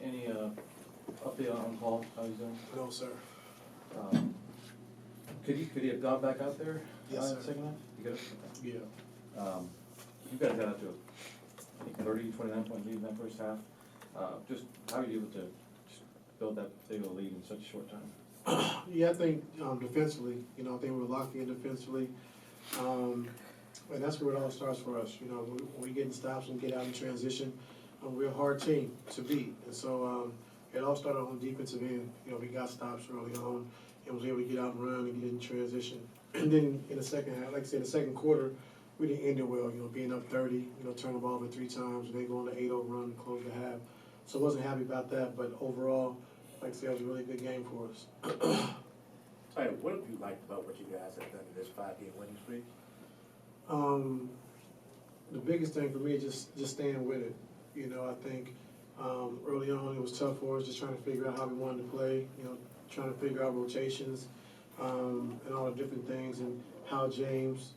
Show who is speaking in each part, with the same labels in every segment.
Speaker 1: Any update on Paul? How he's doing?
Speaker 2: No, sir.
Speaker 1: Could he have gone back out there?
Speaker 2: Yes, sir.
Speaker 1: Second half? You could have?
Speaker 2: Yeah.
Speaker 1: You guys got out to a 29-point lead in that first half. Just how are you able to just build that big of a lead in such a short time?
Speaker 2: Yeah, I think defensively, I think we were locked in defensively. And that's where it all starts for us. When we get in stops and get out in transition, we're a hard team to beat. And so it all started on the defensive end. We got stops early on and was able to get out and run and get in transition. And then in the second half, like I said, the second quarter, we didn't end it well, being up 30, turn the ball over 3 times, and then go on the 8-0 run and close the half. So I wasn't happy about that, but overall, like I said, it was a really good game for us.
Speaker 3: Hey, what have you liked about what you guys have done in this 5-game winning streak?
Speaker 2: The biggest thing for me is just staying with it. I think early on it was tough for us, just trying to figure out how we wanted to play, trying to figure out rotations and all the different things and how James,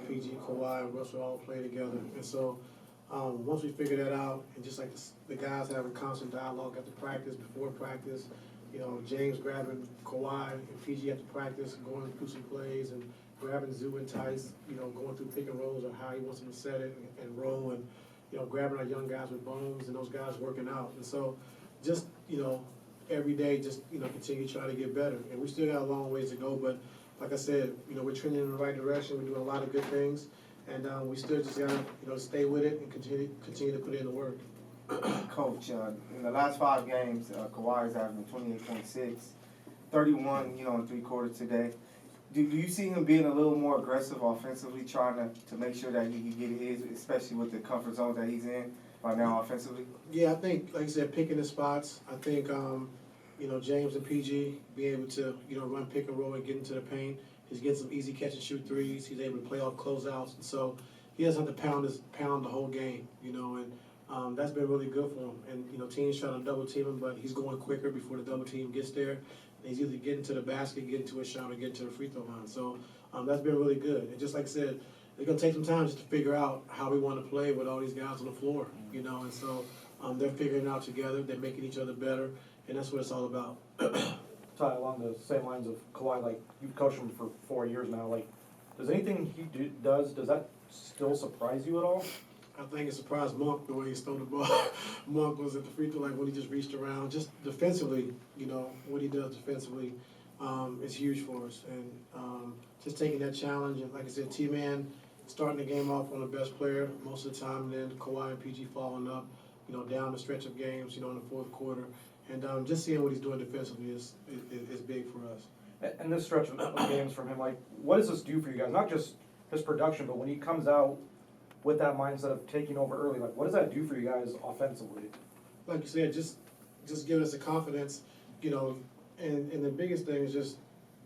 Speaker 2: PG, Kawhi, and Russell all play together. And so once we figured that out, and just like the guys having constant dialogue after practice, before practice, James grabbing Kawhi and PG after practice, going through some plays, and grabbing Zoo and Tice, going through pick and rolls or how he wants them to set it and roll, and grabbing our young guys with bones and those guys working out. And so just, every day just, continue to try to get better. And we still got a long ways to go, but like I said, we're trending in the right direction. We're doing a lot of good things, and we still just gotta, stay with it and continue to put in the work.
Speaker 4: Coach, in the last 5 games, Kawhi is averaging 28.6, 31, in 3 quarters today. Do you see him being a little more aggressive offensively, trying to make sure that he can get his, especially with the comfort zone that he's in right now offensively?
Speaker 2: Yeah, I think, like I said, picking the spots. I think, James and PG being able to, run pick and roll and get into the paint. He's getting some easy catch and shoot threes. He's able to play off closeouts, and so he doesn't have to pound the whole game, and that's been really good for him. And teams trying to double team him, but he's going quicker before the double team gets there. And he's either getting to the basket, getting to a shot, or getting to the free throw line. So that's been really good. And just like I said, it's gonna take some time just to figure out how we want to play with all these guys on the floor, And so they're figuring it out together. They're making each other better, and that's what it's all about.
Speaker 5: Ty, along the same lines of Kawhi, like you've coached him for 4 years now. Like, does anything he does that still surprise you at all?
Speaker 2: I think it surprised Monk the way he stole the ball. Monk was at the free throw line when he just reached around. Just defensively, what he does defensively is huge for us. And just taking that challenge, and like I said, T-Man starting the game off on the best player most of the time, and then Kawhi and PG following up, down the stretch of games, in the fourth quarter. And just seeing what he's doing defensively is big for us.
Speaker 5: And this stretch of games from him, like, what does this do for you guys? Not just his production, but when he comes out with that mindset of taking over early, like, what does that do for you guys offensively?
Speaker 2: Like you said, just giving us the confidence, and the biggest thing is just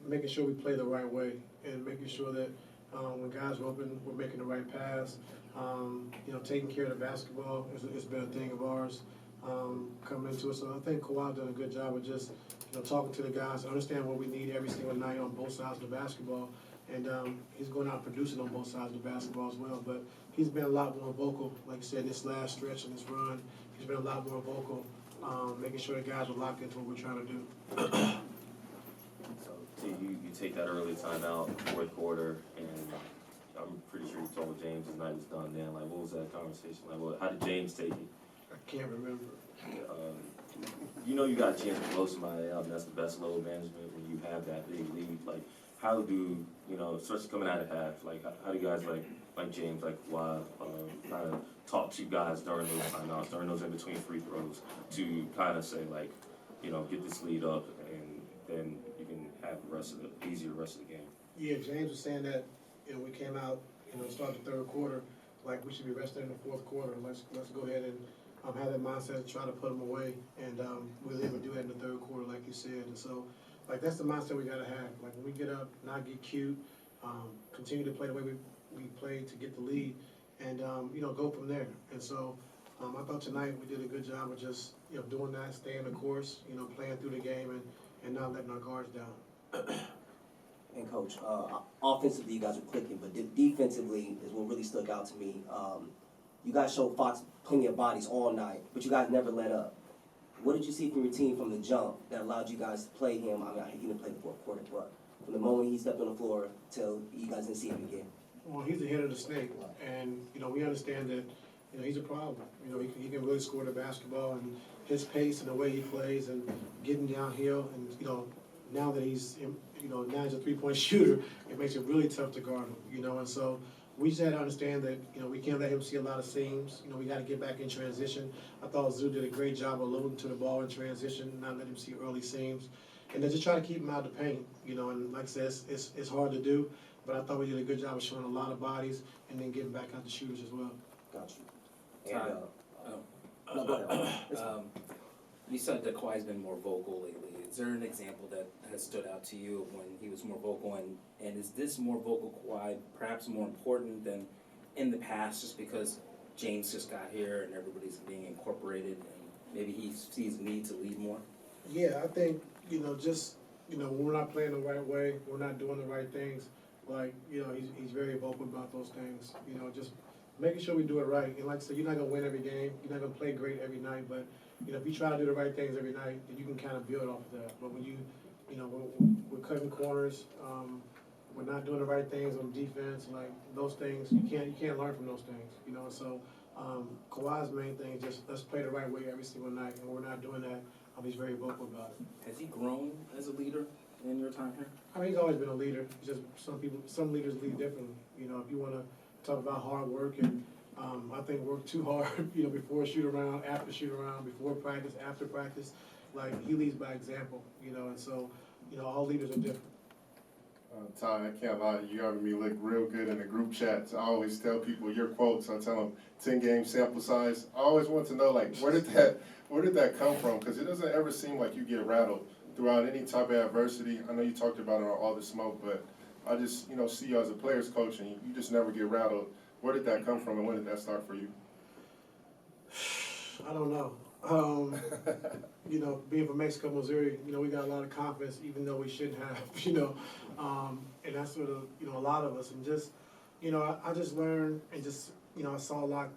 Speaker 2: making sure we play the right way and making sure that when guys are open, we're making the right pass. Taking care of the basketball has been a thing of ours coming into it. So I think Kawhi's done a good job of just talking to the guys, understand what we need every single night on both sides of the basketball. And he's going out producing on both sides of the basketball as well. But he's been a lot more vocal, like I said, this last stretch and this run. He's been a lot more vocal, making sure the guys are locked into what we're trying to do.
Speaker 6: So, T, you take that early timeout, fourth quarter, and I'm pretty sure you told James his night was done then. Like, what was that conversation like? How did James take it?
Speaker 2: I can't remember.
Speaker 6: You got a chance to blow somebody out, and that's the best load management when you have that big lead. Like, how do, especially coming out of half, like, how do you guys, like James, like, why kind of talk to you guys during those timeouts, during those in-between free throws, to kind of say, like, get this lead up, and then you can have easier rest of the game?
Speaker 2: Yeah, James was saying that, we came out, start the third quarter, like we should be resting in the fourth quarter. Let's go ahead and have that mindset to try to put them away, and we were able to do that in the third quarter, like you said. And so, like, that's the mindset we gotta have. Like, when we get up, not get cute, continue to play the way we played to get the lead, and go from there. And so, I thought tonight we did a good job of just doing that, staying the course, playing through the game, and not letting our guards down.
Speaker 7: And Coach, offensively you guys were clicking, but defensively is what really stuck out to me. You guys showed Fox plenty of bodies all night, but you guys never let up. What did you see from your team from the jump that allowed you guys to play him? I mean, he didn't play the fourth quarter, but from the moment he stepped on the floor till you guys didn't see him again.
Speaker 2: Well, he's the head of the snake, and, you know, we understand that, you know, he's a problem. You know, he can really score the basketball, and his pace and the way he plays and getting downhill, and, you know, now that he's, you know, now he's a three-point shooter, it makes it really tough to guard him, you know, and so we just had to understand that, you know, we can't let him see a lot of seams. You know, we gotta get back in transition. I thought Zoo did a great job of loading to the ball in transition, not let him see early seams. And then just try to keep him out of the paint, you know, and like I said, it's hard to do, but I thought we did a good job of showing a lot of bodies and then getting back out the shooters as well.
Speaker 7: Got you. And,
Speaker 3: Ty,
Speaker 7: no, go ahead. It's fine.
Speaker 3: you said that Kawhi's been more vocal lately. Is there an example that has stood out to you of when he was more vocal, and is this more vocal Kawhi perhaps more important than in the past, just because James just got here and everybody's being incorporated and maybe he sees a need to lead more?
Speaker 2: Yeah, I think, you know, just, you know, when we're not playing the right way, we're not doing the right things, like, you know, he's very vocal about those things, you know, just making sure we do it right. And like I said, you're not gonna win every game, you're not gonna play great every night, but, you know, if you try to do the right things every night, then you can kind of build off of that. But when you know, we're cutting corners, we're not doing the right things on defense, like, those things, you can't learn from those things, you know, so, Kawhi's main thing is just, let's play the right way every single night, and when we're not doing that, he's very vocal about it.
Speaker 3: Has he grown as a leader in your time here?
Speaker 2: I mean, he's always been a leader. It's just some leaders lead differently. You know, if you want to talk about hard work and I think work too hard, you know, before shoot around, after shoot around, before practice, after practice, like he leads by example, you know, and so, you know, all leaders are different.
Speaker 8: Ty, I can't lie, you having me look real good in the group chats. I always tell people your quotes. I tell them 10-game sample size. I always want to know, like, where did that come from? Because it doesn't ever seem like you get rattled throughout any type of adversity. I know you talked about it on All the Smoke, but I just, you know, see you as a player's coach, and you just never get rattled. Where did that come from, and when did that start for you?
Speaker 2: I don't know. You know, being from Mexico, Missouri, you know, we got a lot of confidence, even though we shouldn't have, you know, and that's sort of, you know, a lot of us, and just, you know, I just learned and just, you know, I saw a lot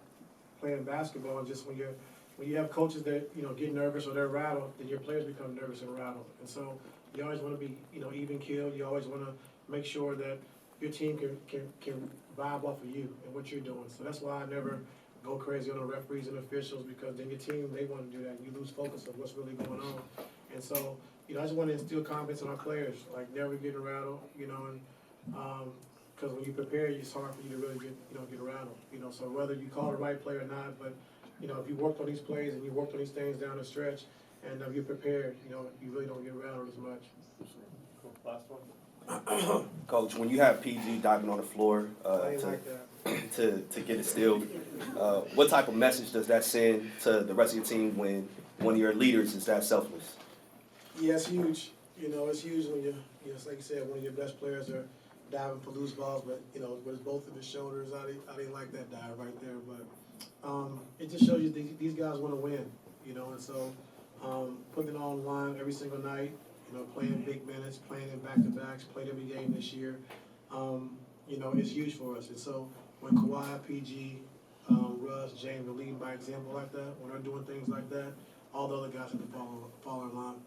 Speaker 2: playing basketball, and just when you have coaches that, you know, get nervous or they're rattled, then your players become nervous and rattled, and so you always want to be, you know, even keeled. You always want to make sure that your team can vibe off of you and what you're doing. So that's why I never go crazy on the referees and officials, because then your team, they want to do that, and you lose focus of what's really going on. And so, you know, I just want to instill confidence in our players, like never getting rattled, you know, and because when you prepare, it's hard for you to really get rattled, you know. So whether you call the right play or not, but you know, if you worked on these plays and you worked on these things down the stretch, and you're prepared, you know, you really don't get rattled as much.
Speaker 1: Last one.
Speaker 9: Coach, when you have PG diving on the floor
Speaker 2: I ain't like that.
Speaker 9: to get a steal, what type of message does that send to the rest of your team when one of your leaders is that selfless?
Speaker 2: Yeah, it's huge. You know, it's huge when you know, it's like you said, one of your best players are diving for loose balls, but you know, with both of his shoulders, I didn't like that dive right there. But it just shows you these guys want to win, you know, and so putting it all on the line every single night, you know, playing big minutes, playing in back-to-backs, played every game this year, you know, it's huge for us. And so when Kawhi, PG, Russ, James are leading by example like that, when they're doing things like that, all the other guys have to fall in line.